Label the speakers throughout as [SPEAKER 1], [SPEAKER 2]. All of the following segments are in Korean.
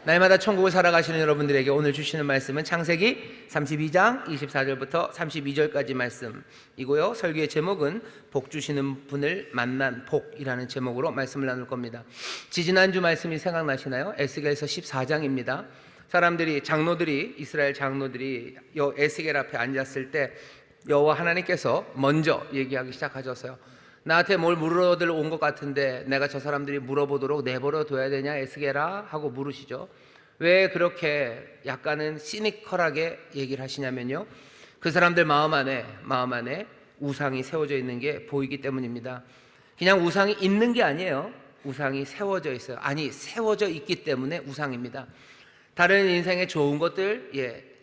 [SPEAKER 1] 날마다 천국을 살아가시는 여러분들에게 오늘 주시는 말씀은 창세기 32장 24절부터 32절까지 말씀이고요. 설교의 제목은 복 주시는 분을 만난 복이라는 제목으로 말씀을 나눌 겁니다. 지지난주 말씀이 생각나시나요? 에스겔서 14장입니다. 사람들이, 장로들이, 이스라엘 장로들이 에스겔 앞에 앉았을 때 여호와 하나님께서 먼저 얘기하기 시작하셨어요. 나한테 뭘 물어들 온 것 같은데 내가 저 사람들이 물어보도록 내버려 둬야 되냐 에스겔아? 하고 물으시죠. 왜 그렇게 약간은 시니컬하게 얘기를 하시냐면요, 그 사람들 마음 안에 우상이 세워져 있는 게 보이기 때문입니다. 그냥 우상이 있는 게 아니에요. 우상이 세워져 있어요. 아니, 세워져 있기 때문에 우상입니다. 다른 인생의 좋은 것들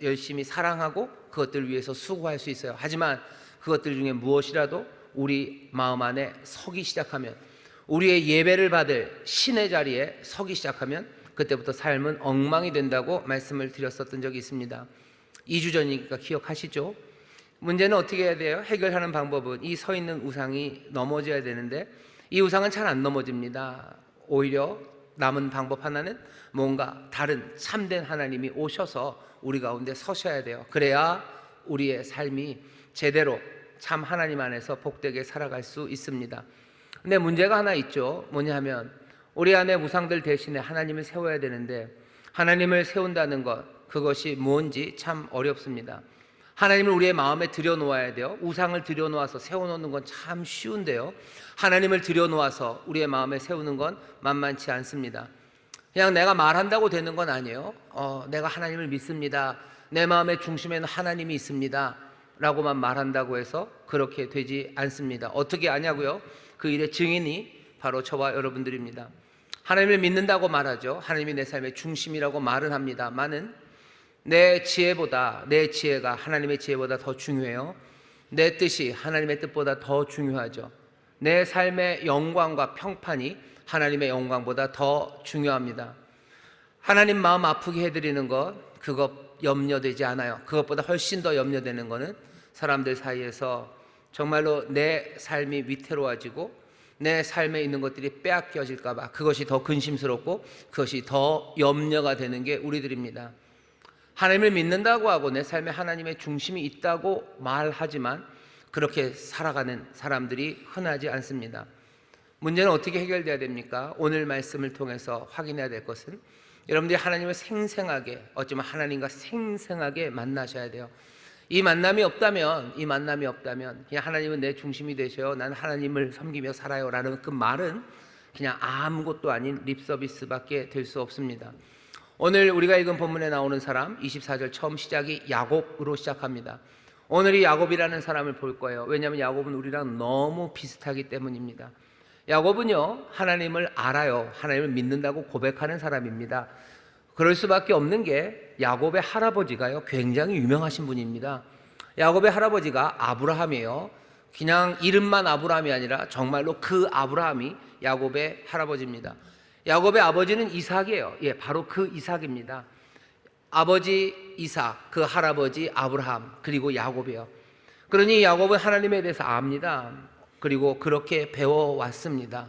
[SPEAKER 1] 열심히 사랑하고 그것들 위해서 수고할 수 있어요. 하지만 그것들 중에 무엇이라도 우리 마음 안에 서기 시작하면, 우리의 예배를 받을 신의 자리에 서기 시작하면 그때부터 삶은 엉망이 된다고 말씀을 드렸었던 적이 있습니다. 2주 전이니까 기억하시죠? 문제는 어떻게 해야 돼요? 해결하는 방법은 이 서 있는 우상이 넘어져야 되는데 이 우상은 잘 안 넘어집니다. 오히려 남은 방법 하나는 뭔가 다른 참된 하나님이 오셔서 우리 가운데 서셔야 돼요. 그래야 우리의 삶이 제대로 참 하나님 안에서 복되게 살아갈 수 있습니다. 근데 문제가 하나 있죠. 뭐냐 하면 우리 안에 우상들 대신에 하나님을 세워야 되는데, 하나님을 세운다는 것, 그것이 뭔지 참 어렵습니다. 하나님을 우리의 마음에 들여놓아야 돼요. 우상을 들여놓아서 세워놓는 건 참 쉬운데요, 하나님을 들여놓아서 우리의 마음에 세우는 건 만만치 않습니다. 그냥 내가 말한다고 되는 건 아니에요. 내가 하나님을 믿습니다, 내 마음의 중심에는 하나님이 있습니다 라고만 말한다고 해서 그렇게 되지 않습니다. 어떻게 아냐고요? 그 일의 증인이 바로 저와 여러분들입니다. 하나님을 믿는다고 말하죠. 하나님이 내 삶의 중심이라고 말은 합니다만은 내 지혜가 하나님의 지혜보다 더 중요해요. 내 뜻이 하나님의 뜻보다 더 중요하죠. 내 삶의 영광과 평판이 하나님의 영광보다 더 중요합니다. 하나님 마음 아프게 해드리는 것, 그것 염려되지 않아요. 그것보다 훨씬 더 염려되는 것은 사람들 사이에서 정말로 내 삶이 위태로워지고 내 삶에 있는 것들이 빼앗겨질까 봐, 그것이 더 근심스럽고 그것이 더 염려가 되는 게 우리들입니다. 하나님을 믿는다고 하고 내 삶에 하나님의 중심이 있다고 말하지만 그렇게 살아가는 사람들이 흔하지 않습니다. 문제는 어떻게 해결돼야 됩니까? 오늘 말씀을 통해서 확인해야 될 것은, 여러분들이 하나님을 생생하게, 어쩌면 하나님과 생생하게 만나셔야 돼요. 이 만남이 없다면 그냥 하나님은 내 중심이 되셔요, 난 하나님을 섬기며 살아요 라는 그 말은 그냥 아무것도 아닌 립서비스밖에 될 수 없습니다. 오늘 우리가 읽은 본문에 나오는 사람, 24절 처음 시작이 야곱으로 시작합니다. 오늘 이 야곱이라는 사람을 볼 거예요. 왜냐하면 야곱은 우리랑 너무 비슷하기 때문입니다. 야곱은요, 하나님을 알아요. 하나님을 믿는다고 고백하는 사람입니다. 그럴 수밖에 없는 게 야곱의 할아버지가요, 굉장히 유명하신 분입니다. 야곱의 할아버지가 아브라함이에요. 그냥 이름만 아브라함이 아니라 정말로 그 아브라함이 야곱의 할아버지입니다. 야곱의 아버지는 이삭이에요. 바로 그 이삭입니다. 아버지 이삭, 그 할아버지 아브라함, 그리고 야곱이에요. 그러니 야곱은 하나님에 대해서 압니다. 그리고 그렇게 배워왔습니다.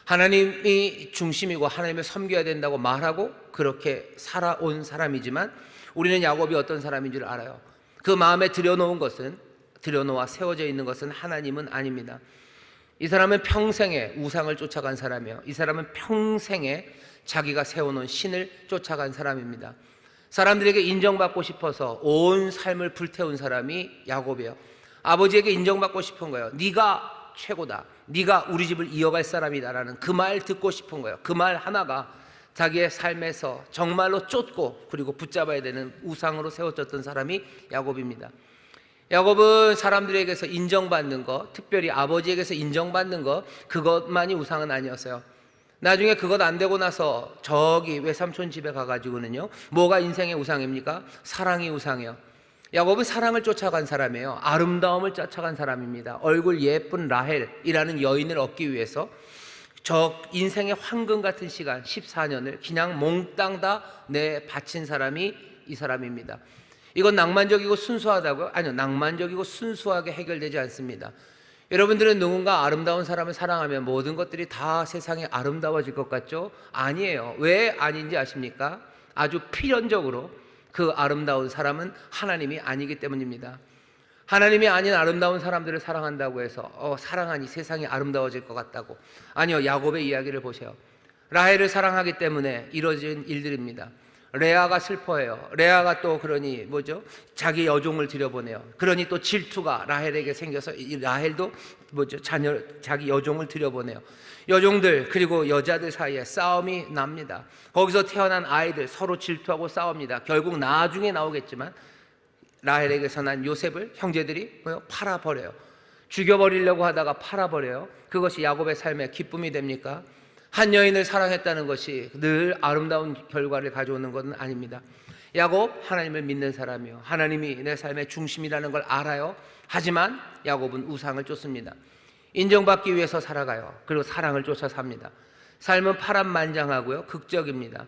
[SPEAKER 1] 하나님이 중심이고 하나님을 섬겨야 된다고 말하고 그렇게 살아온 사람이지만 우리는 야곱이 어떤 사람인 줄 알아요. 그 마음에 들여놓아 세워져 있는 것은 하나님은 아닙니다. 이 사람은 평생에 우상을 쫓아간 사람이에요. 이 사람은 평생에 자기가 세워놓은 신을 쫓아간 사람입니다. 사람들에게 인정받고 싶어서 온 삶을 불태운 사람이 야곱이에요. 아버지에게 인정받고 싶은 거예요. 네가 최고다, 네가 우리 집을 이어갈 사람이다라는 그 말 듣고 싶은 거예요. 그 말 하나가 자기의 삶에서 정말로 쫓고 그리고 붙잡아야 되는 우상으로 세워졌던 사람이 야곱입니다. 야곱은 사람들에게서 인정받는 것, 특별히 아버지에게서 인정받는 것, 그것만이 우상은 아니었어요. 나중에 그것 안 되고 나서 저기 외삼촌 집에 가가지고는요, 뭐가 인생의 우상입니까? 사랑이 우상이에요. 야곱은 사랑을 쫓아간 사람이에요. 아름다움을 쫓아간 사람입니다. 얼굴 예쁜 라헬이라는 여인을 얻기 위해서 저 인생의 황금 같은 시간 14년을 그냥 몽땅 다 바친 사람이 이 사람입니다. 이건 낭만적이고 순수하다고요? 아니요, 낭만적이고 순수하게 해결되지 않습니다. 여러분들은 누군가 아름다운 사람을 사랑하면 모든 것들이 다 세상에 아름다워질 것 같죠? 아니에요. 왜 아닌지 아십니까? 아주 필연적으로 그 아름다운 사람은 하나님이 아니기 때문입니다. 하나님이 아닌 아름다운 사람들을 사랑한다고 해서 사랑하니 세상이 아름다워질 것 같다고. 아니요, 야곱의 이야기를 보세요. 라헬을 사랑하기 때문에 이루어진 일들입니다. 레아가 슬퍼해요. 레아가 또 그러니 자기 여종을 들여보내요. 그러니 또 질투가 라헬에게 생겨서 이 라헬도 자기 여종을 들여보내요. 여종들 그리고 여자들 사이에 싸움이 납니다. 거기서 태어난 아이들 서로 질투하고 싸웁니다. 결국 나중에 나오겠지만 라헬에게서 난 요셉을 형제들이 팔아버려요. 죽여버리려고 하다가 팔아버려요. 그것이 야곱의 삶의 기쁨이 됩니까? 한 여인을 사랑했다는 것이 늘 아름다운 결과를 가져오는 것은 아닙니다. 야곱, 하나님을 믿는 사람이요, 하나님이 내 삶의 중심이라는 걸 알아요. 하지만 야곱은 우상을 쫓습니다. 인정받기 위해서 살아가요. 그리고 사랑을 쫓아 삽니다. 삶은 파란만장하고요, 극적입니다.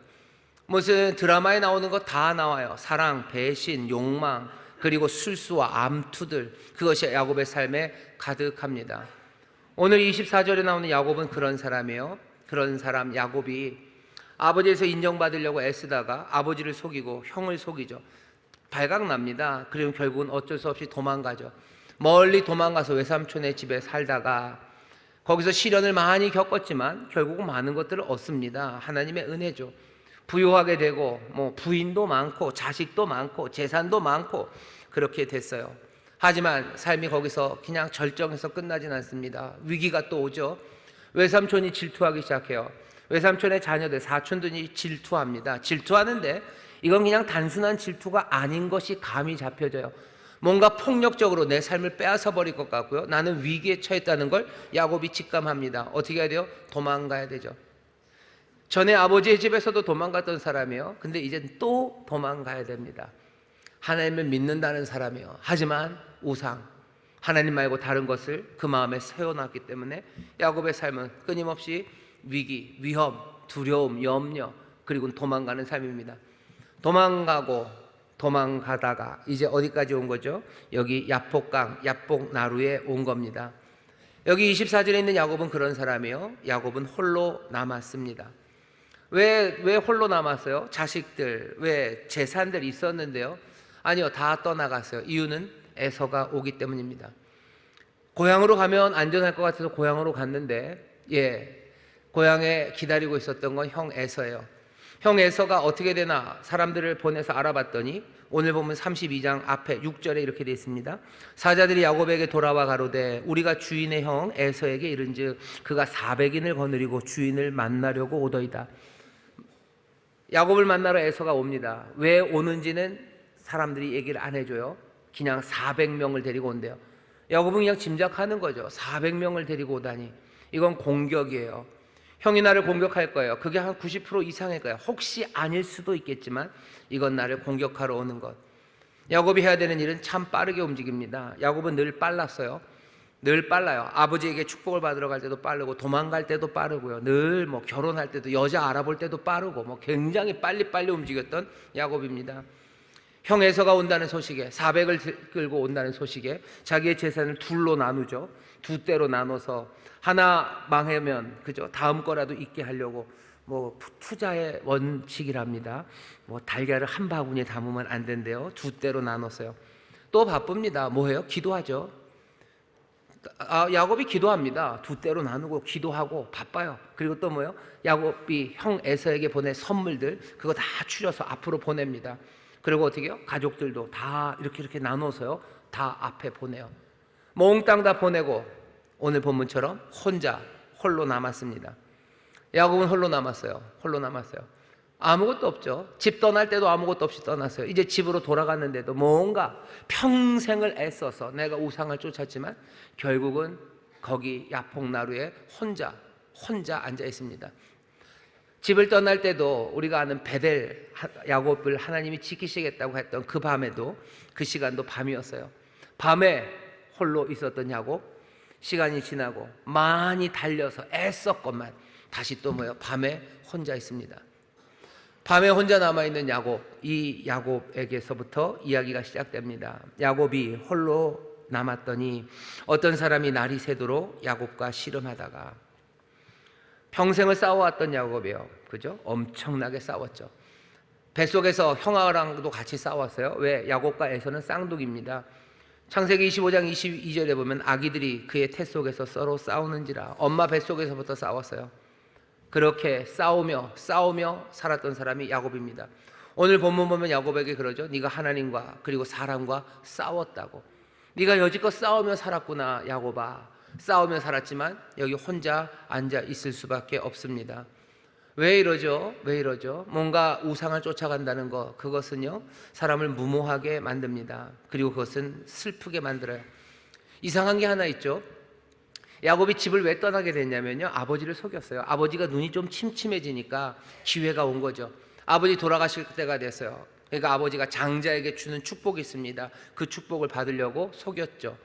[SPEAKER 1] 무슨 드라마에 나오는 거 다 나와요. 사랑, 배신, 욕망, 그리고 술수와 암투들, 그것이 야곱의 삶에 가득합니다. 오늘 24절에 나오는 야곱은 그런 사람이에요. 그런 사람 야곱이 아버지에서 인정받으려고 애쓰다가 아버지를 속이고 형을 속이죠. 발각납니다. 그리고 결국은 어쩔 수 없이 도망가죠. 멀리 도망가서 외삼촌의 집에 살다가 거기서 시련을 많이 겪었지만 결국은 많은 것들을 얻습니다. 하나님의 은혜죠. 부유하게 되고 부인도 많고 자식도 많고 재산도 많고 그렇게 됐어요. 하지만 삶이 거기서 그냥 절정해서 끝나진 않습니다. 위기가 또 오죠. 외삼촌이 질투하기 시작해요. 외삼촌의 자녀들, 사촌들이 질투합니다. 질투하는데 이건 그냥 단순한 질투가 아닌 것이 감이 잡혀져요. 뭔가 폭력적으로 내 삶을 빼앗아 버릴 것 같고요, 나는 위기에 처했다는 걸 야곱이 직감합니다. 어떻게 해야 돼요? 도망가야 되죠. 전에 아버지의 집에서도 도망갔던 사람이에요. 근데 이젠 또 도망가야 됩니다. 하나님을 믿는다는 사람이에요. 하지만 우상, 하나님 말고 다른 것을 그 마음에 세워놨기 때문에 야곱의 삶은 끊임없이 위기, 위험, 두려움, 염려, 그리고 도망가는 삶입니다. 도망가다가 이제 어디까지 온 거죠? 여기 야복강, 야복나루에 온 겁니다. 여기 24절에 있는 야곱은 그런 사람이에요. 야곱은 홀로 남았습니다. 왜 홀로 남았어요? 자식들, 왜 재산들이 있었는데요? 아니요, 다 떠나갔어요. 이유는 에서가 오기 때문입니다. 고향으로 가면 안전할 것 같아서 고향으로 갔는데 고향에 기다리고 있었던 건 형 에서예요. 형 에서가 어떻게 되나 사람들을 보내서 알아봤더니 오늘 보면 32장 앞에 6절에 이렇게 되어 있습니다. 사자들이 야곱에게 돌아와 가로되 우리가 주인의 형 에서에게 이른즉 그가 400인을 거느리고 주인을 만나려고 오더이다. 야곱을 만나러 에서가 옵니다. 왜 오는지는 사람들이 얘기를 안 해줘요. 그냥 400명을 데리고 온대요. 야곱은 그냥 짐작하는 거죠. 400명을 데리고 오다니 이건 공격이에요. 형이 나를 공격할 거예요. 그게 한 90% 이상일 거예요. 혹시 아닐 수도 있겠지만 이건 나를 공격하러 오는 것. 야곱이 해야 되는 일은 참 빠르게 움직입니다. 야곱은 늘 빨랐어요. 늘 빨라요. 아버지에게 축복을 받으러 갈 때도 빠르고 도망갈 때도 빠르고요. 늘 결혼할 때도 여자 알아볼 때도 빠르고 굉장히 빨리 움직였던 야곱입니다. 형 에서가 온다는 소식에 400을 끌고 온다는 소식에 자기의 재산을 둘로 나누죠. 두 대로 나눠서 하나 망하면 다음 거라도 있게 하려고 투자의 원칙이랍니다. 달걀을 한 바구니에 담으면 안 된대요. 두 대로 나눴어요. 또 바쁩니다. 뭐해요? 기도하죠. 야곱이 기도합니다. 두 대로 나누고 기도하고 바빠요. 그리고 또 뭐예요? 야곱이 형 에서에게 보낸 선물들 그거 다 추려서 앞으로 보냅니다. 그리고 어떻게 해요? 가족들도 다 이렇게 나눠서요, 다 앞에 보내요. 몽땅 다 보내고 오늘 본문처럼 홀로 남았습니다. 야곱은 홀로 남았어요. 아무것도 없죠. 집 떠날 때도 아무것도 없이 떠났어요. 이제 집으로 돌아갔는데도 뭔가 평생을 애써서 내가 우상을 쫓았지만 결국은 거기 야복나루에 혼자 앉아 있습니다. 집을 떠날 때도 우리가 아는 베델, 야곱을 하나님이 지키시겠다고 했던 그 밤에도 그 시간도 밤이었어요. 밤에 홀로 있었던 야곱, 시간이 지나고 많이 달려서 애썼건만 다시 또 밤에 혼자 있습니다. 밤에 혼자 남아있는 야곱, 이 야곱에게서부터 이야기가 시작됩니다. 야곱이 홀로 남았더니 어떤 사람이 날이 새도록 야곱과 씨름하다가, 평생을 싸워왔던 야곱이에요. 그죠? 엄청나게 싸웠죠. 뱃속에서 형아랑도 같이 싸웠어요. 왜? 야곱과 에서는 쌍둥이입니다. 창세기 25장 22절에 보면 아기들이 그의 태 속에서 서로 싸우는지라. 엄마 뱃속에서부터 싸웠어요. 그렇게 싸우며 살았던 사람이 야곱입니다. 오늘 본문 보면 야곱에게 그러죠. 네가 하나님과 그리고 사람과 싸웠다고. 네가 여지껏 싸우며 살았구나 야곱아. 싸우며 살았지만 여기 혼자 앉아 있을 수밖에 없습니다. 왜 이러죠? 뭔가 우상을 쫓아간다는 것, 그것은요 사람을 무모하게 만듭니다. 그리고 그것은 슬프게 만들어요. 이상한 게 하나 있죠. 야곱이 집을 왜 떠나게 됐냐면요, 아버지를 속였어요. 아버지가 눈이 좀 침침해지니까 기회가 온 거죠. 아버지 돌아가실 때가 됐어요. 그러니까 아버지가 장자에게 주는 축복이 있습니다. 그 축복을 받으려고 속였죠.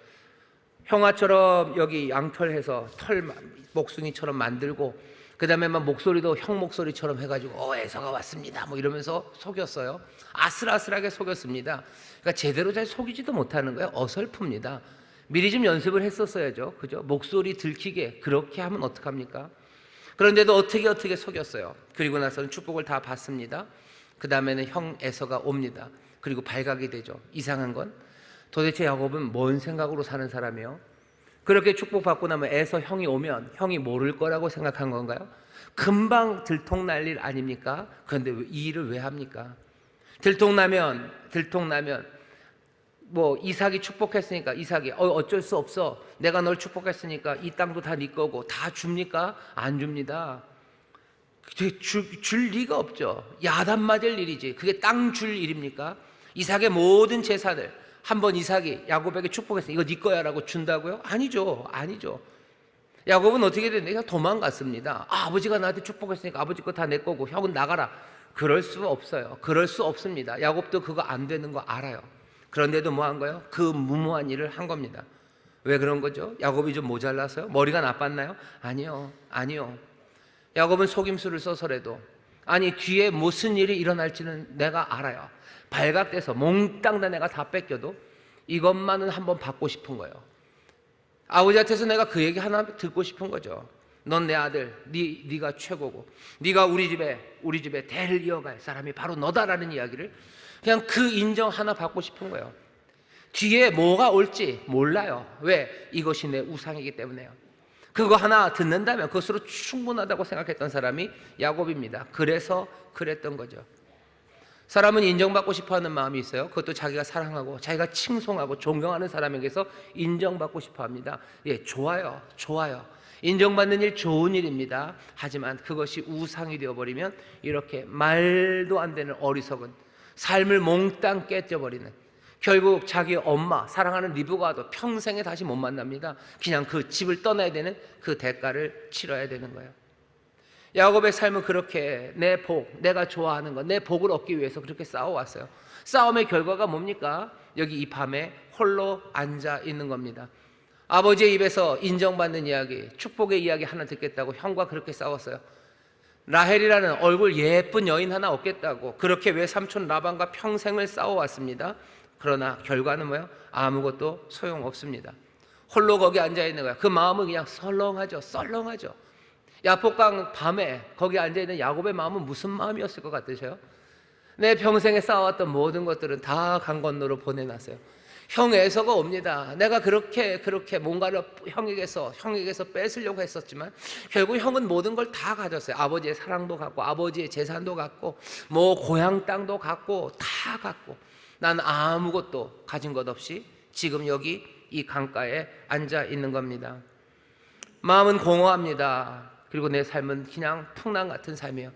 [SPEAKER 1] 형아처럼 여기 양털해서 털 목숭이처럼 만들고, 그 다음에 막 목소리도 형 목소리처럼 해가지고 에서가 왔습니다 뭐 이러면서 속였어요. 아슬아슬하게 속였습니다. 그러니까 제대로 잘 속이지도 못하는 거예요. 어설픕니다. 미리 좀 연습을 했었어야죠. 그죠? 목소리 들키게 그렇게 하면 어떡합니까? 그런데도 어떻게 속였어요. 그리고 나서는 축복을 다 받습니다. 그 다음에는 형 에서가 옵니다. 그리고 발각이 되죠. 이상한 건 도대체 야곱은 뭔 생각으로 사는 사람이에요? 그렇게 축복받고 나면 에서 형이 오면 형이 모를 거라고 생각한 건가요? 금방 들통날 일 아닙니까? 그런데 이 일을 왜 합니까? 들통나면 뭐 이삭이 축복했으니까 이삭이 어쩔 수 없어, 내가 널 축복했으니까 이 땅도 다 네 거고 다 줍니까? 안 줍니다. 줄 리가 없죠. 야단 맞을 일이지. 그게 땅 줄 일입니까? 이삭의 모든 재산을 한번 이삭이 야곱에게 축복했으니 이거 네 거야 라고 준다고요? 아니죠. 야곱은 어떻게 됐냐? 도망갔습니다. 아버지가 나한테 축복했으니까 아버지 거 다 내 거고 형은 나가라. 그럴 수 없어요. 그럴 수 없습니다. 야곱도 그거 안 되는 거 알아요. 그런데도 뭐 한 거예요? 그 무모한 일을 한 겁니다. 왜 그런 거죠? 야곱이 좀 모자라서요? 머리가 나빴나요? 아니요. 야곱은 속임수를 써서라도, 아니 뒤에 무슨 일이 일어날지는 내가 알아요. 발각돼서 몽땅 다 내가 다 뺏겨도 이것만은 한번 받고 싶은 거예요. 아버지한테서 내가 그 얘기 하나 듣고 싶은 거죠. 넌 내 아들, 네가 최고고 네가 우리 집에 대를 이어갈 사람이 바로 너다라는 이야기를, 그냥 그 인정 하나 받고 싶은 거예요. 뒤에 뭐가 올지 몰라요. 왜? 이것이 내 우상이기 때문에요. 그거 하나 듣는다면 그것으로 충분하다고 생각했던 사람이 야곱입니다. 그래서 그랬던 거죠. 사람은 인정받고 싶어하는 마음이 있어요. 그것도 자기가 사랑하고 자기가 칭송하고 존경하는 사람에게서 인정받고 싶어합니다. 예, 좋아요. 인정받는 일 좋은 일입니다. 하지만 그것이 우상이 되어버리면 이렇게 말도 안 되는 어리석은 삶을 몽땅 깨져버리는, 결국 자기 엄마 사랑하는 리브가도 평생에 다시 못 만납니다. 그냥 그 집을 떠나야 되는 그 대가를 치러야 되는 거예요. 야곱의 삶은 그렇게 내 복, 내가 좋아하는 것, 내 복을 얻기 위해서 그렇게 싸워왔어요. 싸움의 결과가 뭡니까? 여기 이 밤에 홀로 앉아 있는 겁니다. 아버지의 입에서 인정받는 이야기, 축복의 이야기 하나 듣겠다고 형과 그렇게 싸웠어요. 라헬이라는 얼굴 예쁜 여인 하나 얻겠다고 그렇게 외삼촌 라반과 평생을 싸워왔습니다. 그러나 결과는 뭐예요? 아무것도 소용없습니다. 홀로 거기 앉아있는 거야. 그 마음은 그냥 썰렁하죠. 야복강 밤에 거기 앉아있는 야곱의 마음은 무슨 마음이었을 것 같으세요? 내 평생에 쌓아왔던 모든 것들은 다 강 건너로 보내놨어요. 형 에서가 옵니다. 내가 그렇게 뭔가를 형에게서 뺏으려고 했었지만 결국 형은 모든 걸 다 가졌어요. 아버지의 사랑도 갖고 아버지의 재산도 갖고 뭐 고향 땅도 갖고 다 갖고, 난 아무것도 가진 것 없이 지금 여기 이 강가에 앉아 있는 겁니다. 마음은 공허합니다. 그리고 내 삶은 그냥 풍랑 같은 삶이에요.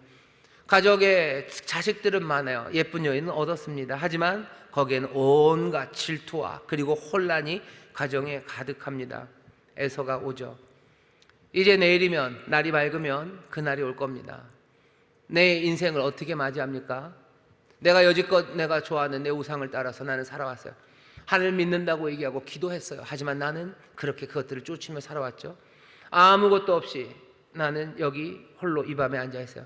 [SPEAKER 1] 가족에 자식들은 많아요. 예쁜 여인은 얻었습니다. 하지만 거기에는 온갖 질투와 그리고 혼란이 가정에 가득합니다. 에서가 오죠. 이제 내일이면, 날이 밝으면 그날이 올 겁니다. 내 인생을 어떻게 맞이합니까? 내가 여지껏 내가 좋아하는 내 우상을 따라서 나는 살아왔어요. 하나님을 믿는다고 얘기하고 기도했어요. 하지만 나는 그렇게 그것들을 쫓으며 살아왔죠. 아무것도 없이 나는 여기 홀로 이 밤에 앉아 있어요.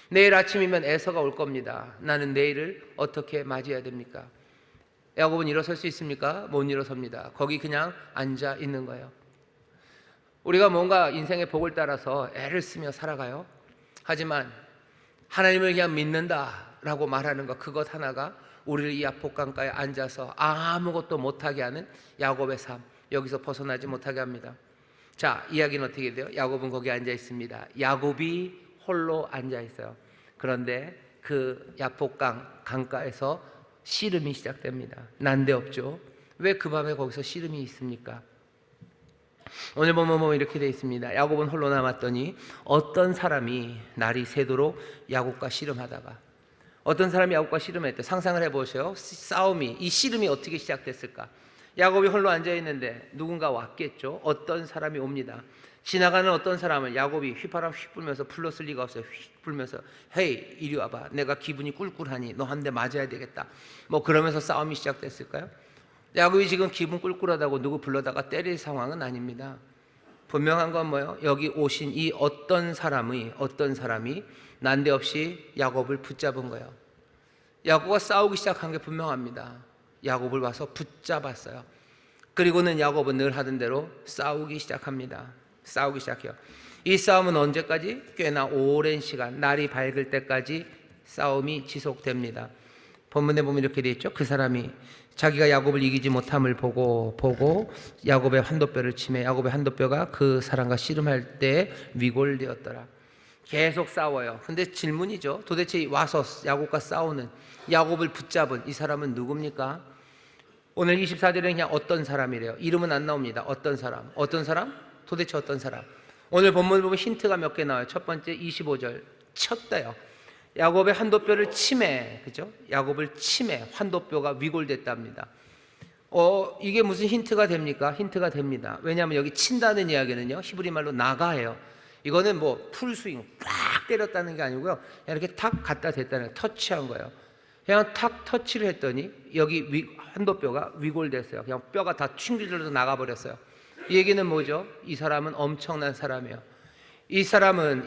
[SPEAKER 1] 내일 아침이면 에서가 올 겁니다. 나는 내일을 어떻게 맞이해야 됩니까? 야곱은 일어설 수 있습니까? 못 일어섭니다. 거기 그냥 앉아 있는 거예요. 우리가 뭔가 인생의 복을 따라서 애를 쓰며 살아가요. 하지만 하나님을 그냥 믿는다 라고 말하는 것, 그것 하나가 우리를 이 야복강가에 앉아서 아무것도 못하게 하는 야곱의 삶, 여기서 벗어나지 못하게 합니다. 자, 이야기는 어떻게 돼요? 야곱은 거기 앉아 있습니다. 야곱이 홀로 앉아 있어요. 그런데 그 야복강 강가에서 씨름이 시작됩니다. 난데없죠. 왜 그 밤에 거기서 씨름이 있습니까? 오늘 보면 이렇게 되어 있습니다. 야곱은 홀로 남았더니 어떤 사람이 날이 새도록 야곱과 씨름하다가, 어떤 사람이 야곱과 씨름했대. 상상을 해보세요. 싸움이, 이 씨름이 어떻게 시작됐을까? 야곱이 홀로 앉아있는데 누군가 왔겠죠. 어떤 사람이 옵니다. 지나가는 어떤 사람을 야곱이 휘파람 휙 불면서 불렀을 리가 없어요. 휙 불면서, 헤이, 이리 와봐, 내가 기분이 꿀꿀하니 너 한 대 맞아야 되겠다, 뭐 그러면서 싸움이 시작됐을까요? 야곱이 지금 기분 꿀꿀하다고 누구 불러다가 때릴 상황은 아닙니다. 분명한 건 뭐예요? 여기 오신 이 어떤 사람이 난데없이 야곱을 붙잡은 거예요. 야곱과 싸우기 시작한 게 분명합니다. 야곱을 와서 붙잡았어요. 그리고는 야곱은 늘 하던 대로 싸우기 시작합니다. 싸우기 시작해요. 이 싸움은 언제까지? 꽤나 오랜 시간, 날이 밝을 때까지 싸움이 지속됩니다. 본문에 보면 이렇게 되어 있죠. 그 사람이 자기가 야곱을 이기지 못함을 보고 야곱의 환도뼈를 치매 야곱의 환도뼈가 그 사람과 씨름할 때 위골되었더라. 계속 싸워요. 근데 질문이죠. 도대체 와서 야곱과 싸우는, 야곱을 붙잡은 이 사람은 누굽니까? 오늘 24절에는 그냥 어떤 사람이래요. 이름은 안 나옵니다. 어떤 사람? 어떤 사람? 도대체 어떤 사람? 오늘 본문을 보면 힌트가 몇 개 나와요. 첫 번째 25절 쳤대요. 야곱의 환도뼈를 치매, 그죠? 야곱을 치매, 환도뼈가 위골됐답니다. 이게 무슨 힌트가 됩니까? 힌트가 됩니다. 왜냐하면 여기 친다는 이야기는요, 히브리 말로 나가예요. 이거는 뭐 풀스윙 딱 때렸다는 게 아니고요, 그냥 이렇게 탁 갖다 댔다는 거예요. 터치한 거예요. 그냥 탁 터치를 했더니 여기 환도뼈가 위골됐어요. 그냥 뼈가 다 튕겨져서 나가버렸어요. 이 얘기는 뭐죠? 이 사람은 엄청난 사람이에요. 이 사람은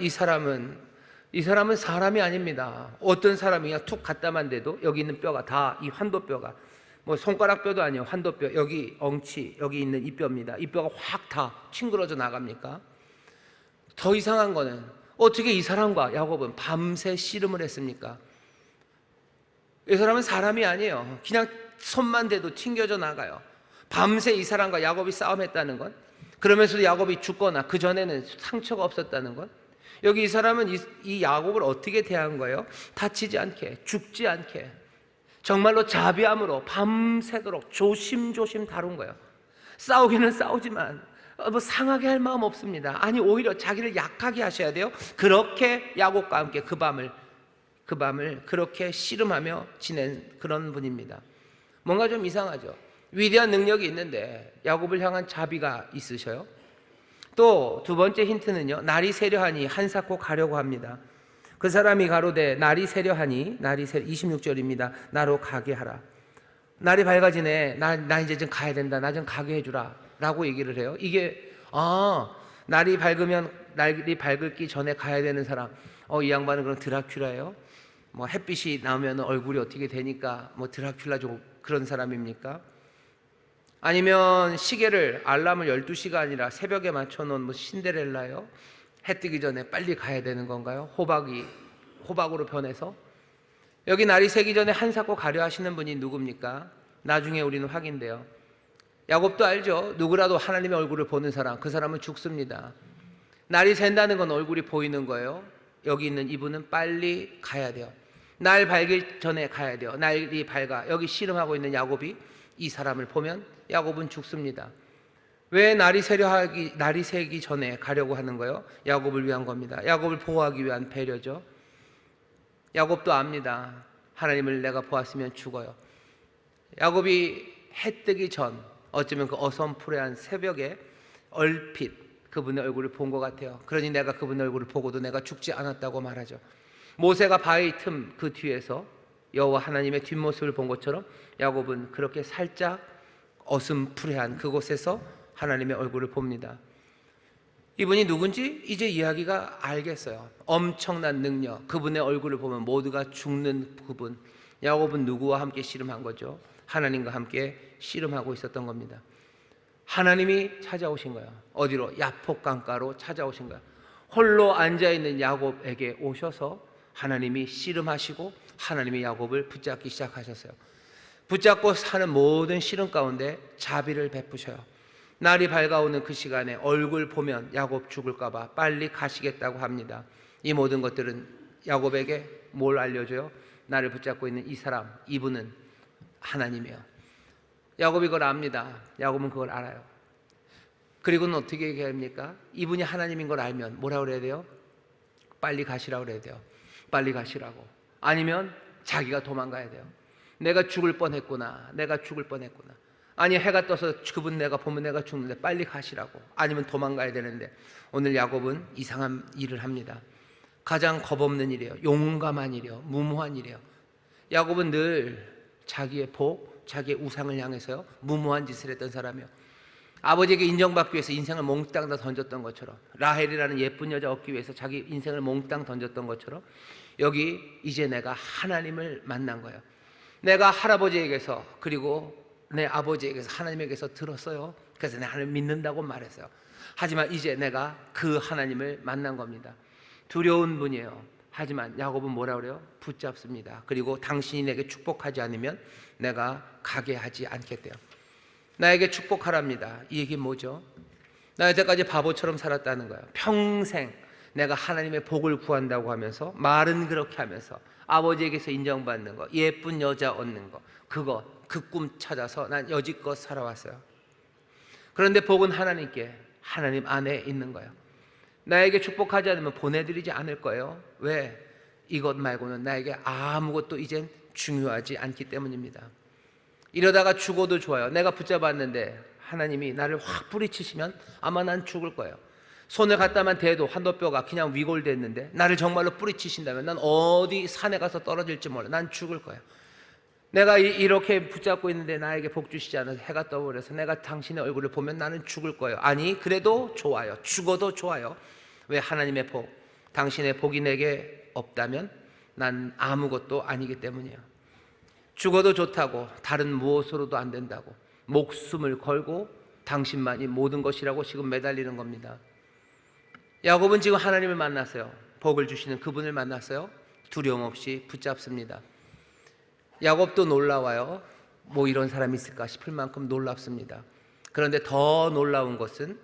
[SPEAKER 1] 사람이 아닙니다. 어떤 사람이 그냥 툭 갖다만 대도 여기 있는 뼈가 다, 이 환도뼈가 뭐 손가락 뼈도 아니에요. 환도뼈, 여기 엉치, 여기 있는 이 뼈입니다. 이 뼈가 확 다 튕겨져 나갑니까? 더 이상한 거는 어떻게 이 사람과 야곱은 밤새 씨름을 했습니까? 이 사람은 사람이 아니에요. 그냥 손만 대도 튕겨져 나가요. 밤새 이 사람과 야곱이 싸움했다는 건, 그러면서도 야곱이 죽거나 그 전에는 상처가 없었다는 건, 여기 이 사람은 이 야곱을 어떻게 대한 거예요? 다치지 않게, 죽지 않게, 정말로 자비함으로 밤새도록 조심조심 다룬 거예요. 싸우기는 싸우지만 뭐 상하게 할 마음 없습니다. 아니, 오히려 자기를 약하게 하셔야 돼요. 그렇게 야곱과 함께 그 밤을 그렇게 씨름하며 지낸 그런 분입니다. 뭔가 좀 이상하죠. 위대한 능력이 있는데 야곱을 향한 자비가 있으셔요. 또 두 번째 힌트는요, 날이 새려하니 한사코 가려고 합니다. 그 사람이 가로되 날이 새려하니, 26절입니다. 나로 가게 하라. 날이 밝아지네. 나 이제 좀 가야 된다. 나 좀 가게 해주라 라고 얘기를 해요. 이게 날이 밝기 전에 가야 되는 사람, 이 양반은 그럼 드라큘라예요? 뭐 햇빛이 나오면 얼굴이 어떻게 되니까 뭐 드라큘라 좀 그런 사람입니까? 아니면 시계를, 알람을 12시가 아니라 새벽에 맞춰놓은 뭐 신데렐라요? 해 뜨기 전에 빨리 가야 되는 건가요? 호박으로 변해서? 여기 날이 새기 전에 한사코 가려 하시는 분이 누굽니까? 나중에 우리는 확인돼요. 야곱도 알죠. 누구라도 하나님의 얼굴을 보는 사람, 그 사람은 죽습니다. 날이 샌다는 건 얼굴이 보이는 거예요. 여기 있는 이분은 빨리 가야 돼요. 날 밝기 전에 가야 돼요. 날이 밝아. 여기 씨름하고 있는 야곱이 이 사람을 보면 야곱은 죽습니다. 왜 날이 새기 전에 가려고 하는 거예요? 야곱을 위한 겁니다. 야곱을 보호하기 위한 배려죠. 야곱도 압니다. 하나님을 내가 보았으면 죽어요. 야곱이 해 뜨기 전, 어쩌면 그 어선푸레한 새벽에 얼핏 그분의 얼굴을 본 것 같아요. 그러니 내가 그분의 얼굴을 보고도 내가 죽지 않았다고 말하죠. 모세가 바위 틈 그 뒤에서 여호와 하나님의 뒷모습을 본 것처럼 야곱은 그렇게 살짝 어슴푸레한 그곳에서 하나님의 얼굴을 봅니다. 이분이 누군지 이제 이야기가 알겠어요. 엄청난 능력, 그분의 얼굴을 보면 모두가 죽는 그분. 야곱은 누구와 함께 씨름한 거죠? 하나님과 함께 씨름하고 있었던 겁니다. 하나님이 찾아오신 거예요. 어디로? 야복강가로 찾아오신 거예요. 홀로 앉아있는 야곱에게 오셔서 하나님이 씨름하시고 하나님이 야곱을 붙잡기 시작하셨어요. 붙잡고 사는 모든 시름 가운데 자비를 베푸셔요. 날이 밝아오는 그 시간에 얼굴 보면 야곱 죽을까 봐 빨리 가시겠다고 합니다. 이 모든 것들은 야곱에게 뭘 알려줘요? 나를 붙잡고 있는 이 사람, 이분은 하나님이에요. 야곱이 그걸 압니다. 야곱은 그걸 알아요. 그리고는 어떻게 얘기합니까? 이분이 하나님인 걸 알면 뭐라고 그래야 돼요? 빨리 가시라고 그래야 돼요. 빨리 가시라고. 아니면 자기가 도망가야 돼요. 내가 죽을 뻔했구나. 내가 죽을 뻔했구나. 아니, 해가 떠서 그분 내가 보면 내가 죽는데 빨리 가시라고. 아니면 도망가야 되는데, 오늘 야곱은 이상한 일을 합니다. 가장 겁없는 일이에요. 용감한 일이에요. 무모한 일이에요. 야곱은 늘 자기의 복, 자기의 우상을 향해서요, 무모한 짓을 했던 사람이에요. 아버지에게 인정받기 위해서 인생을 몽땅 다 던졌던 것처럼, 라헬이라는 예쁜 여자 얻기 위해서 자기 인생을 몽땅 던졌던 것처럼, 여기 이제 내가 하나님을 만난 거예요. 내가 할아버지에게서, 그리고 내 아버지에게서, 하나님에게서 들었어요. 그래서 내가 하나님 믿는다고 말했어요. 하지만 이제 내가 그 하나님을 만난 겁니다. 두려운 분이에요. 하지만 야곱은 뭐라 그래요? 붙잡습니다. 그리고 당신이 내게 축복하지 않으면 내가 가게 하지 않겠대요. 나에게 축복하랍니다. 이 얘기 뭐죠? 나 여태까지 바보처럼 살았다는 거예요. 평생 내가 하나님의 복을 구한다고 하면서, 말은 그렇게 하면서 아버지에게서 인정받는 거, 예쁜 여자 얻는 거, 그거, 그 꿈 찾아서 난 여지껏 살아왔어요. 그런데 복은 하나님께, 하나님 안에 있는 거예요. 나에게 축복하지 않으면 보내드리지 않을 거예요. 왜? 이것 말고는 나에게 아무것도 이젠 중요하지 않기 때문입니다. 이러다가 죽어도 좋아요. 내가 붙잡았는데 하나님이 나를 확 뿌리치시면 아마 난 죽을 거예요. 손을 갖다만 대도 한도뼈가 그냥 위골됐는데 나를 정말로 뿌리치신다면 난 어디 산에 가서 떨어질지 몰라. 난 죽을 거예요. 내가 이렇게 붙잡고 있는데 나에게 복 주시지 않아서 해가 떠버려서 내가 당신의 얼굴을 보면 나는 죽을 거예요. 아니, 그래도 좋아요. 죽어도 좋아요. 왜? 하나님의 복, 당신의 복이 내게 없다면 난 아무것도 아니기 때문이에요. 죽어도 좋다고, 다른 무엇으로도 안 된다고, 목숨을 걸고 당신만이 모든 것이라고 지금 매달리는 겁니다. 야곱은 지금 하나님을 만났어요. 복을 주시는 그분을 만났어요. 두려움 없이 붙잡습니다. 야곱도 놀라워요. 뭐 이런 사람이 있을까 싶을 만큼 놀랍습니다. 그런데 더 놀라운 것은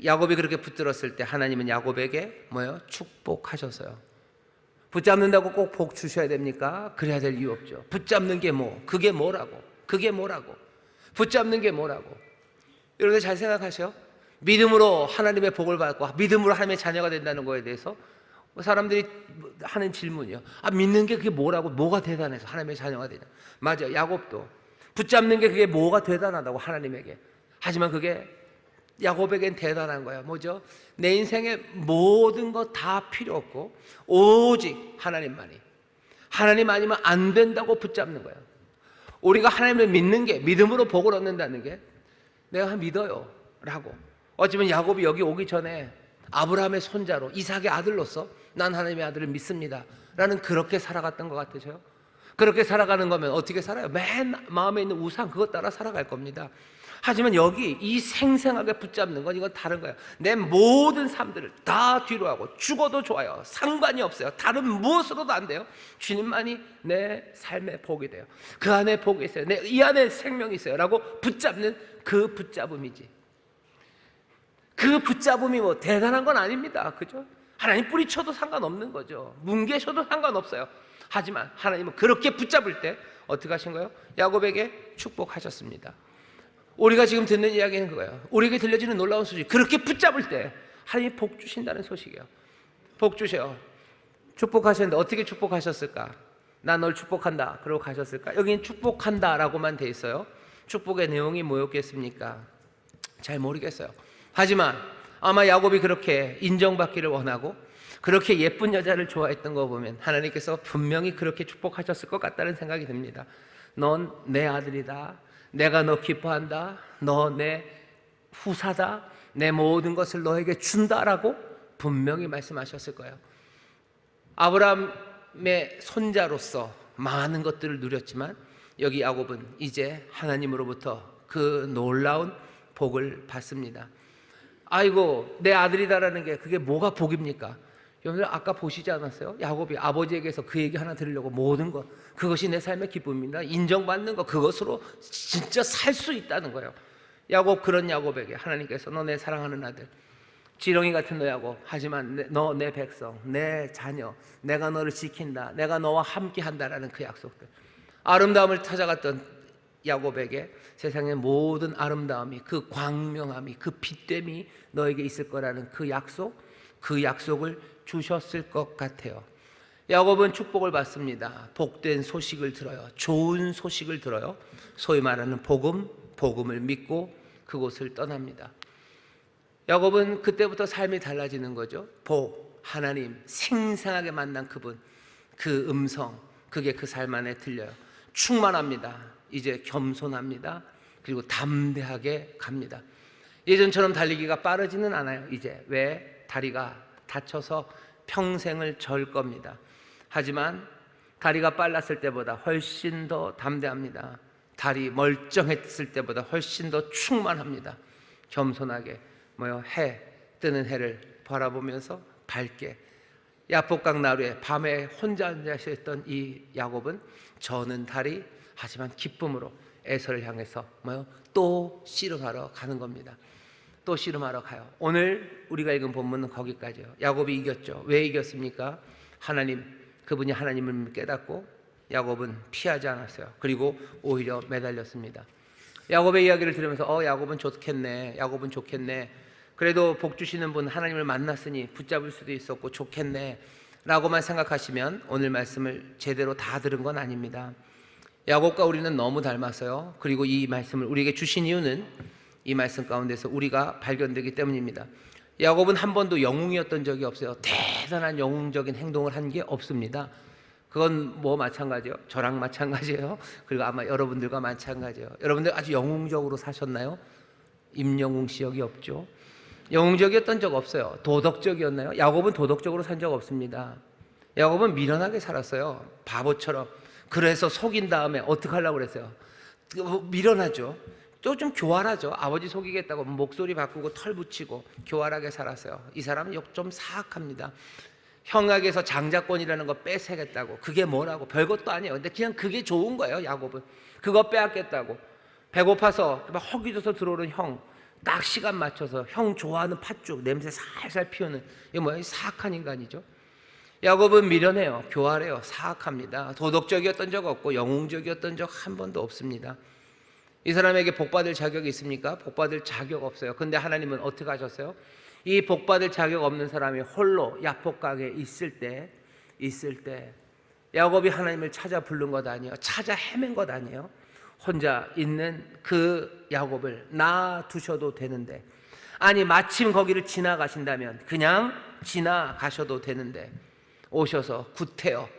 [SPEAKER 1] 야곱이 그렇게 붙들었을 때 하나님은 야곱에게 뭐예요? 축복하셨어요. 붙잡는다고 꼭 복 주셔야 됩니까? 그래야 될 이유 없죠. 붙잡는 게 뭐? 그게 뭐라고? 그게 뭐라고? 붙잡는 게 뭐라고? 여러분들 잘 생각하세요. 믿음으로 하나님의 복을 받고 믿음으로 하나님의 자녀가 된다는 거에 대해서 사람들이 하는 질문이요. 믿는 게 그게 뭐라고? 뭐가 대단해서 하나님의 자녀가 되냐? 맞아요. 야곱도 붙잡는 게 그게 뭐가 대단하다고 하나님에게. 하지만 그게 야곱에겐 대단한 거야. 뭐죠? 내 인생의 모든 것 다 필요 없고 오직 하나님만이, 하나님 아니면 안 된다고 붙잡는 거야. 우리가 하나님을 믿는 게, 믿음으로 복을 얻는다는 게 내가 믿어요 라고. 어쩌면 야곱이 여기 오기 전에 아브라함의 손자로, 이삭의 아들로서 난 하나님의 아들을 믿습니다 라는, 그렇게 살아갔던 것 같으세요? 그렇게 살아가는 거면 어떻게 살아요? 맨 마음에 있는 우상 그것 따라 살아갈 겁니다. 하지만 여기 이 생생하게 붙잡는 건 이건 다른 거예요. 내 모든 삶들을 다 뒤로 하고 죽어도 좋아요. 상관이 없어요. 다른 무엇으로도 안 돼요. 주님만이 내 삶의 복이 돼요. 그 안에 복이 있어요. 이 안에 생명이 있어요 라고 붙잡는 그 붙잡음이지. 그 붙잡음이 뭐 대단한 건 아닙니다. 그죠? 하나님 뿌리쳐도 상관없는 거죠. 뭉개셔도 상관없어요. 하지만 하나님은 그렇게 붙잡을 때 어떻게 하신 거예요? 야곱에게 축복하셨습니다. 우리가 지금 듣는 이야기는 그거예요. 우리에게 들려지는 놀라운 소식, 그렇게 붙잡을 때 하나님이 복 주신다는 소식이에요. 복 주셔요. 축복하셨는데 어떻게 축복하셨을까? 나 널 축복한다 그러고 가셨을까? 여기는 축복한다 라고만 돼 있어요. 축복의 내용이 뭐였겠습니까? 잘 모르겠어요. 하지만 아마 야곱이 그렇게 인정받기를 원하고 그렇게 예쁜 여자를 좋아했던 거 보면 하나님께서 분명히 그렇게 축복하셨을 것 같다는 생각이 듭니다. 넌 내 아들이다. 내가 너 기뻐한다. 너 내 후사다. 내 모든 것을 너에게 준다라고 분명히 말씀하셨을 거예요. 아브라함의 손자로서 많은 것들을 누렸지만 여기 야곱은 이제 하나님으로부터 그 놀라운 복을 받습니다. 아이고 내 아들이다라는 게 그게 뭐가 복입니까? 여러분들 아까 보시지 않았어요? 야곱이 아버지에게서 그 얘기 하나 들으려고 모든 것, 그것이 내 삶의 기쁨입니다, 인정받는 것, 그것으로 진짜 살 수 있다는 거예요. 야곱, 그런 야곱에게 하나님께서 너 내 사랑하는 아들, 지렁이 같은 너 야곱, 하지만 너 내 백성, 내 자녀, 내가 너를 지킨다, 내가 너와 함께 한다라는 그 약속들, 아름다움을 찾아갔던 야곱에게 세상의 모든 아름다움이, 그 광명함이, 그 빛됨이 너에게 있을 거라는 그 약속, 그 약속을 주셨을 것 같아요. 야곱은 축복을 받습니다. 복된 소식을 들어요. 좋은 소식을 들어요. 소위 말하는 복음을 믿고 그곳을 떠납니다. 야곱은 그때부터 삶이 달라지는 거죠. 하나님, 생생하게 만난 그분, 그 음성, 그게 그 삶 안에 들려요. 충만합니다. 이제 겸손합니다. 그리고 담대하게 갑니다. 예전처럼 달리기가 빠르지는 않아요. 이제 왜? 다리가 다쳐서 평생을 절 겁니다. 하지만 다리가 빨랐을 때보다 훨씬 더 담대합니다. 다리 멀쩡했을 때보다 훨씬 더 충만합니다. 겸손하게 뜨는 해를 바라보면서 밝게, 야복강 나루에 밤에 혼자 앉아있던 이 야곱은 저는 다리, 하지만 기쁨으로 에서를 향해서 또 씨름하러 가는 겁니다. 또 씨름하러 가요. 오늘 우리가 읽은 본문은 거기까지예요. 야곱이 이겼죠. 왜 이겼습니까? 하나님, 그분이 하나님을 깨닫고 야곱은 피하지 않았어요. 그리고 오히려 매달렸습니다. 야곱의 이야기를 들으면서 야곱은 좋겠네, 야곱은 좋겠네, 그래도 복 주시는 분 하나님을 만났으니 붙잡을 수도 있었고 좋겠네 라고만 생각하시면 오늘 말씀을 제대로 다 들은 건 아닙니다. 야곱과 우리는 너무 닮았어요. 그리고 이 말씀을 우리에게 주신 이유는 이 말씀 가운데서 우리가 발견되기 때문입니다. 야곱은 한 번도 영웅이었던 적이 없어요. 대단한 영웅적인 행동을 한 게 없습니다. 그건 마찬가지예요? 저랑 마찬가지예요. 그리고 아마 여러분들과 마찬가지예요. 여러분들 아주 영웅적으로 사셨나요? 임영웅 씨 여기 없죠? 영웅적이었던 적 없어요. 도덕적이었나요? 야곱은 도덕적으로 산 적 없습니다. 야곱은 미련하게 살았어요. 바보처럼. 그래서 속인 다음에 어떻게 하려고 그랬어요? 미련하죠. 또 좀 교활하죠. 아버지 속이겠다고 목소리 바꾸고 털 붙이고 교활하게 살았어요. 이 사람은 좀 사악합니다. 형에게서 장자권이라는 거 뺏어야겠다고. 그게 뭐라고? 별것도 아니에요. 근데 그냥 그게 좋은 거예요. 야곱은 그거 빼앗겠다고. 배고파서 막 허기져서 들어오는 형, 딱 시간 맞춰서 형 좋아하는 팥죽 냄새 살살 피우는, 이게 뭐예요? 사악한 인간이죠. 야곱은 미련해요. 교활해요. 사악합니다. 도덕적이었던 적 없고 영웅적이었던 적 한 번도 없습니다. 이 사람에게 복받을 자격이 있습니까? 복받을 자격 없어요. 근데 하나님은 어떻게 하셨어요? 이 복받을 자격 없는 사람이 홀로 야복강에 있을 때 야곱이 하나님을 찾아 부른 것 아니에요? 찾아 헤맨 것 아니에요? 혼자 있는 그 야곱을 놔두셔도 되는데, 아니 마침 거기를 지나가신다면 그냥 지나가셔도 되는데 오셔서 구태여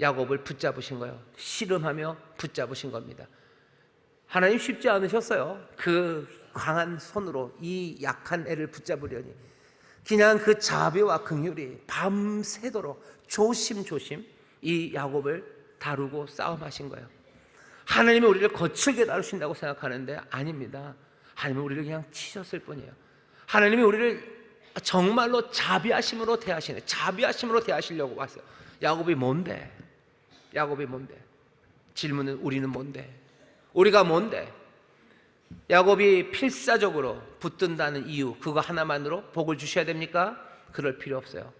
[SPEAKER 1] 야곱을 붙잡으신 거예요. 씨름하며 붙잡으신 겁니다. 하나님 쉽지 않으셨어요. 그 강한 손으로 이 약한 애를 붙잡으려니 그냥 그 자비와 긍휼이 밤새도록 조심조심 이 야곱을 다루고 싸움하신 거예요. 하나님이 우리를 거칠게 다루신다고 생각하는데 아닙니다. 하나님은 우리를 그냥 치셨을 뿐이에요. 하나님이 우리를 정말로 자비하심으로 대하시네. 자비하심으로 대하시려고 왔어요. 야곱이 뭔데? 질문은 우리는 뭔데? 우리가 뭔데? 야곱이 필사적으로 붙든다는 이유, 그거 하나만으로 복을 주셔야 됩니까? 그럴 필요 없어요.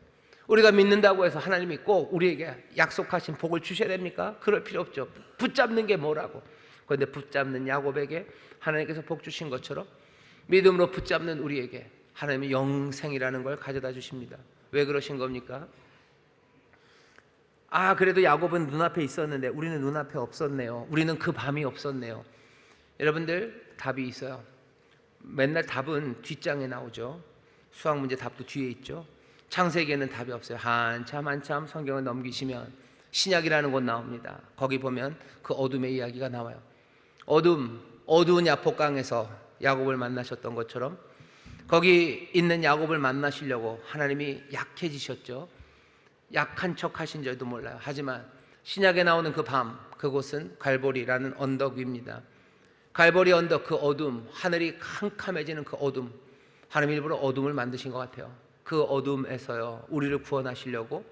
[SPEAKER 1] 우리가 믿는다고 해서 하나님이 꼭 우리에게 약속하신 복을 주셔야 됩니까? 그럴 필요 없죠. 붙잡는 게 뭐라고? 그런데 붙잡는 야곱에게 하나님께서 복 주신 것처럼 믿음으로 붙잡는 우리에게 하나님이 영생이라는 걸 가져다 주십니다. 왜 그러신 겁니까? 그래도 야곱은 눈앞에 있었는데 우리는 눈앞에 없었네요. 우리는 그 밤이 없었네요. 여러분들, 답이 있어요. 맨날 답은 뒷장에 나오죠. 수학 문제 답도 뒤에 있죠. 창세기에는 답이 없어요. 한참 성경을 넘기시면 신약이라는 곳 나옵니다. 거기 보면 그 어둠의 이야기가 나와요. 어두운 야복강에서 야곱을 만나셨던 것처럼 거기 있는 야곱을 만나시려고 하나님이 약해지셨죠. 약한 척 하신 줄도 몰라요. 하지만 신약에 나오는 그 밤, 그곳은 갈보리라는 언덕 위입니다. 갈보리 언덕, 그 어둠, 하늘이 캄캄해지는 그 어둠, 하나님 일부러 어둠을 만드신 것 같아요. 그 어둠에서요 우리를 구원하시려고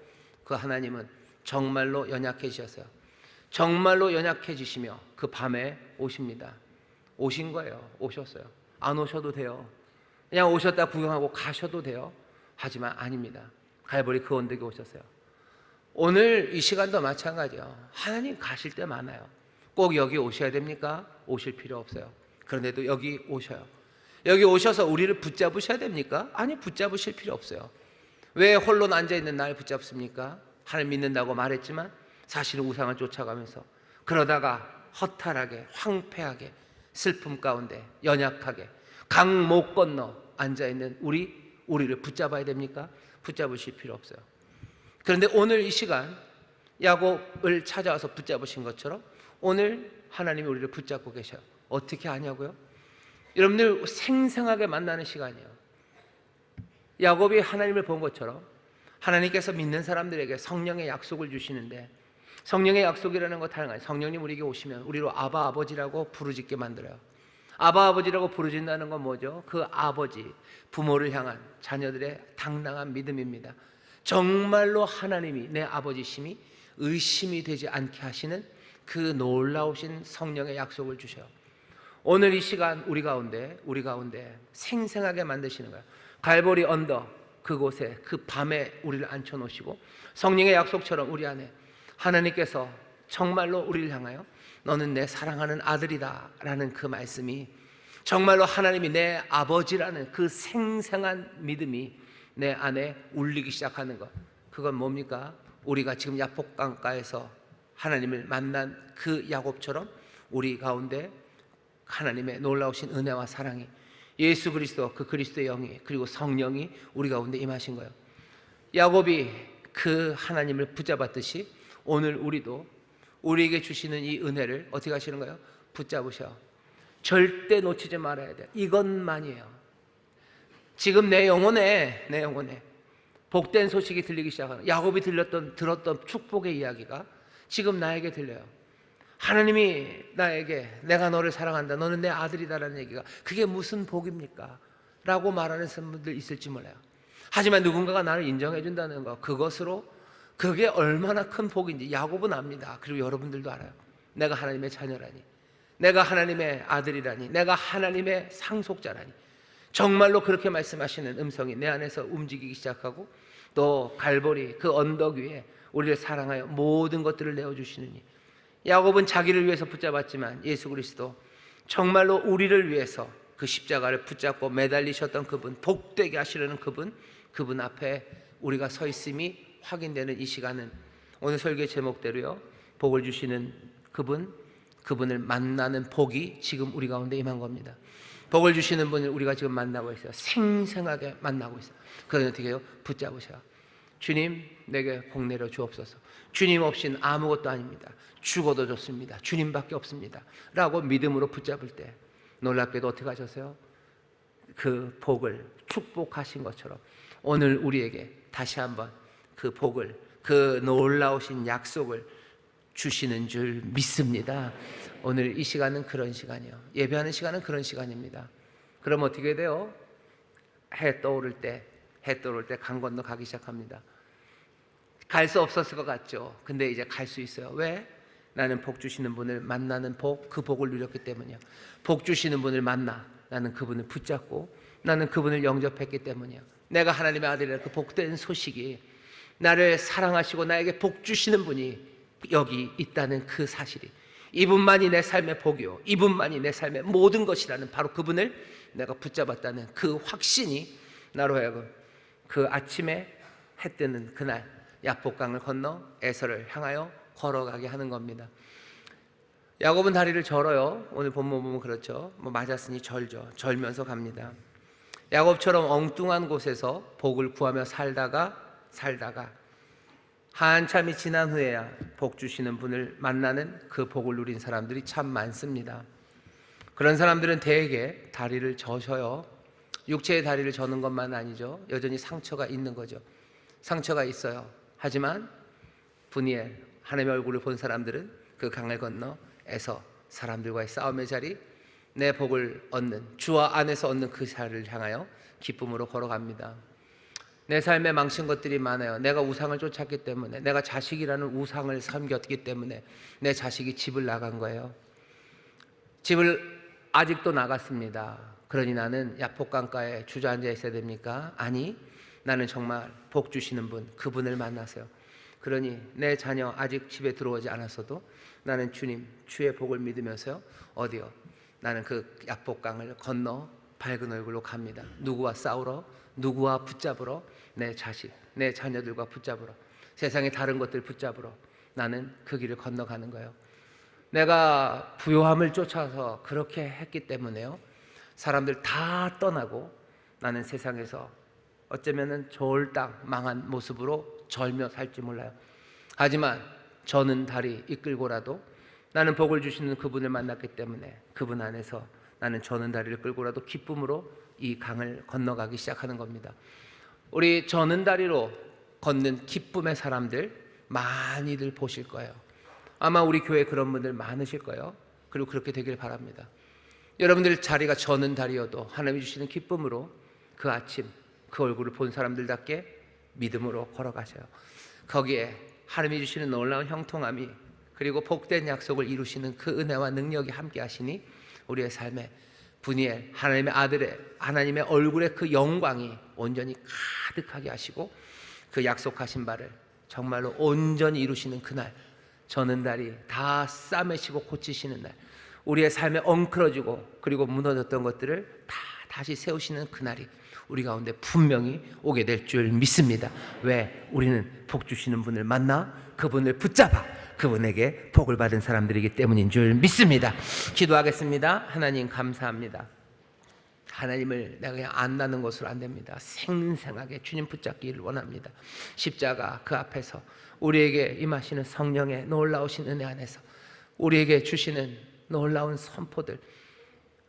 [SPEAKER 1] 그 하나님은 정말로 연약해지셨어요. 정말로 연약해지시며 그 밤에 오십니다. 오신 거예요. 오셨어요. 안 오셔도 돼요. 그냥 오셨다 구경하고 가셔도 돼요. 하지만 아닙니다. 갈보리 그 언덕에 오셨어요. 오늘 이 시간도 마찬가지예요. 하나님 가실 때 많아요. 꼭 여기 오셔야 됩니까? 오실 필요 없어요. 그런데도 여기 오셔요. 여기 오셔서 우리를 붙잡으셔야 됩니까? 아니, 붙잡으실 필요 없어요. 왜 홀로 앉아있는 날 붙잡습니까? 하나님 믿는다고 말했지만 사실은 우상을 쫓아가면서 그러다가 허탈하게 황폐하게 슬픔 가운데 연약하게 강 못 건너 앉아있는 우리를 붙잡아야 됩니까? 붙잡으실 필요 없어요. 그런데 오늘 이 시간 야곱을 찾아와서 붙잡으신 것처럼 오늘 하나님이 우리를 붙잡고 계셔요. 어떻게 하냐고요? 여러분들 생생하게 만나는 시간이에요. 야곱이 하나님을 본 것처럼 하나님께서 믿는 사람들에게 성령의 약속을 주시는데, 성령의 약속이라는 거 다른 거예요. 성령님 우리에게 오시면 우리로 아바 아버지라고 부르짖게 만들어요. 아바 아버지라고 부르짖는다는 건 뭐죠? 그 아버지, 부모를 향한 자녀들의 당당한 믿음입니다. 정말로 하나님이 내 아버지심이 의심이 되지 않게 하시는 그 놀라우신 성령의 약속을 주셔요. 오늘 이 시간 우리 가운데 생생하게 만드시는 거예요. 갈보리 언덕 그곳에 그 밤에 우리를 앉혀놓으시고 성령의 약속처럼 우리 안에 하나님께서 정말로 우리를 향하여 너는 내 사랑하는 아들이다 라는 그 말씀이, 정말로 하나님이 내 아버지라는 그 생생한 믿음이 내 안에 울리기 시작하는 것, 그건 뭡니까? 우리가 지금 야복강가에서 하나님을 만난 그 야곱처럼 우리 가운데 하나님의 놀라우신 은혜와 사랑이, 예수 그리스도 그 그리스도의 영이 그리고 성령이 우리 가운데 임하신 거예요. 야곱이 그 하나님을 붙잡았듯이 오늘 우리도 우리에게 주시는 이 은혜를 어떻게 하시는 거예요? 붙잡으셔. 절대 놓치지 말아야 돼. 이것만이에요. 지금 내 영혼에 복된 소식이 들리기 시작하는, 야곱이 들었던 축복의 이야기가 지금 나에게 들려요. 하나님이 나에게 내가 너를 사랑한다, 너는 내 아들이다라는 얘기가 그게 무슨 복입니까? 라고 말하는 분들 있을지 몰라요. 하지만 누군가가 나를 인정해 준다는 것, 그게 얼마나 큰 복인지 야곱은 압니다. 그리고 여러분들도 알아요. 내가 하나님의 자녀라니, 내가 하나님의 아들이라니, 내가 하나님의 상속자라니, 정말로 그렇게 말씀하시는 음성이 내 안에서 움직이기 시작하고, 또 갈보리 그 언덕 위에 우리를 사랑하여 모든 것들을 내어주시느니, 야곱은 자기를 위해서 붙잡았지만 예수 그리스도 정말로 우리를 위해서 그 십자가를 붙잡고 매달리셨던 그분, 복되게 하시려는 그분 앞에 우리가 서 있음이 확인되는 이 시간은 오늘 설교의 제목대로요, 복을 주시는 그분을 만나는 복이 지금 우리 가운데 임한 겁니다. 복을 주시는 분을 우리가 지금 만나고 있어요. 생생하게 만나고 있어요. 그건 어떻게 해요? 붙잡으셔요. 주님, 내게 복 내려 주옵소서. 주님 없이는 아무것도 아닙니다. 죽어도 좋습니다. 주님밖에 없습니다 라고 믿음으로 붙잡을 때 놀랍게도 어떻게 하셨어요? 그 복을 축복하신 것처럼 오늘 우리에게 다시 한번 그 복을, 그 놀라우신 약속을 주시는 줄 믿습니다. 오늘 이 시간은 그런 시간이에요. 예배하는 시간은 그런 시간입니다. 그럼 어떻게 돼요? 해 떠오를 때 강 건너 가기 시작합니다. 갈 수 없었을 것 같죠? 근데 이제 갈 수 있어요. 왜? 나는 복 주시는 분을 만나는 복, 그 복을 누렸기 때문이야. 복 주시는 분을 만나 나는 그분을 붙잡고 나는 그분을 영접했기 때문이야. 내가 하나님의 아들이라 그 복된 소식이, 나를 사랑하시고 나에게 복 주시는 분이 여기 있다는 그 사실이, 이분만이 내 삶의 복이요, 이분만이 내 삶의 모든 것이라는 바로 그분을 내가 붙잡았다는 그 확신이 나로 하여금 그 아침에 해 뜨는 그날 야복강을 건너 에서를 향하여 걸어가게 하는 겁니다. 야곱은 다리를 절어요. 오늘 본문 보면 그렇죠. 맞았으니 절죠. 절면서 갑니다. 야곱처럼 엉뚱한 곳에서 복을 구하며 살다가 한참이 지난 후에야 복 주시는 분을 만나는 그 복을 누린 사람들이 참 많습니다. 그런 사람들은 대개 다리를 저셔요. 육체의 다리를 저는 것만 아니죠. 여전히 상처가 있는 거죠. 상처가 있어요. 하지만 분이엘 하나님의 얼굴을 본 사람들은 그 강을 건너 에서 사람들과의 싸움의 자리, 내 복을 얻는, 주와 안에서 얻는 그 자리를 향하여 기쁨으로 걸어갑니다. 내 삶에 망친 것들이 많아요. 내가 우상을 쫓았기 때문에, 내가 자식이라는 우상을 섬겼기 때문에 내 자식이 집을 나간 거예요. 집을 아직도 나갔습니다. 그러니 나는 약복강가에 주저앉아 있어야 됩니까? 아니, 나는 정말 복 주시는 분, 그분을 만나세요. 그러니 내 자녀 아직 집에 들어오지 않았어도 나는 주님, 주의 복을 믿으면서요, 어디요? 나는 그 약복강을 건너 밝은 얼굴로 갑니다. 누구와 싸우러? 누구와 붙잡으러? 내 자식, 내 자녀들과 붙잡으러, 세상의 다른 것들 붙잡으러 나는 그 길을 건너가는 거예요. 내가 부요함을 쫓아서 그렇게 했기 때문에요, 사람들 다 떠나고 나는 세상에서 어쩌면은 졸딱 망한 모습으로 절며 살지 몰라요. 하지만 저는 다리 이끌고라도 나는 복을 주시는 그분을 만났기 때문에 그분 안에서 나는 저는 다리를 끌고라도 기쁨으로 이 강을 건너가기 시작하는 겁니다. 우리 저는 다리로 걷는 기쁨의 사람들 많이들 보실 거예요. 아마 우리 교회에 그런 분들 많으실 거예요. 그리고 그렇게 되길 바랍니다. 여러분들 자리가 저는 다리여도 하나님이 주시는 기쁨으로 그 아침 그 얼굴을 본 사람들답게 믿음으로 걸어가셔요. 거기에 하나님이 주시는 놀라운 형통함이, 그리고 복된 약속을 이루시는 그 은혜와 능력이 함께 하시니 우리의 삶에 분이엘 하나님의 아들의 하나님의 얼굴의 그 영광이 온전히 가득하게 하시고 그 약속하신 바를 정말로 온전히 이루시는 그날, 저는 다리 다 싸매시고 고치시는 날, 우리의 삶에 엉클어지고 그리고 무너졌던 것들을 다 다시 세우시는 그날이 우리 가운데 분명히 오게 될 줄 믿습니다. 왜? 우리는 복 주시는 분을 만나 그분을 붙잡아 그분에게 복을 받은 사람들이기 때문인 줄 믿습니다. 기도하겠습니다. 하나님 감사합니다. 하나님을 내가 그냥 안다는 것으로 안 됩니다. 생생하게 주님 붙잡기를 원합니다. 십자가 그 앞에서 우리에게 임하시는 성령의 놀라우신 은혜 안에서 우리에게 주시는 놀라운 선포들,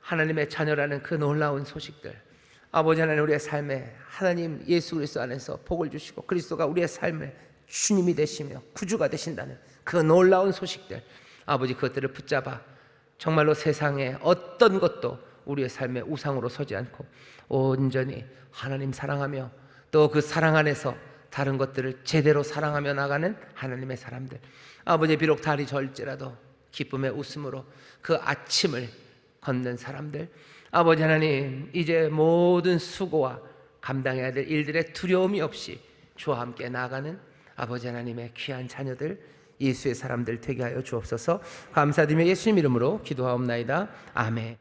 [SPEAKER 1] 하나님의 자녀라는 그 놀라운 소식들, 아버지 하나님 우리의 삶에 하나님 예수 그리스도 안에서 복을 주시고 그리스도가 우리의 삶에 주님이 되시며 구주가 되신다는 그 놀라운 소식들, 아버지 그것들을 붙잡아 정말로 세상에 어떤 것도 우리의 삶의 우상으로 서지 않고 온전히 하나님 사랑하며 또 그 사랑 안에서 다른 것들을 제대로 사랑하며 나가는 하나님의 사람들, 아버지 비록 달이 절지라도 기쁨의 웃음으로 그 아침을 걷는 사람들, 아버지 하나님 이제 모든 수고와 감당해야 될 일들의 두려움이 없이 주와 함께 나아가는 아버지 하나님의 귀한 자녀들, 예수의 사람들 되게 하여 주옵소서. 감사드리며 예수님 이름으로 기도하옵나이다. 아멘.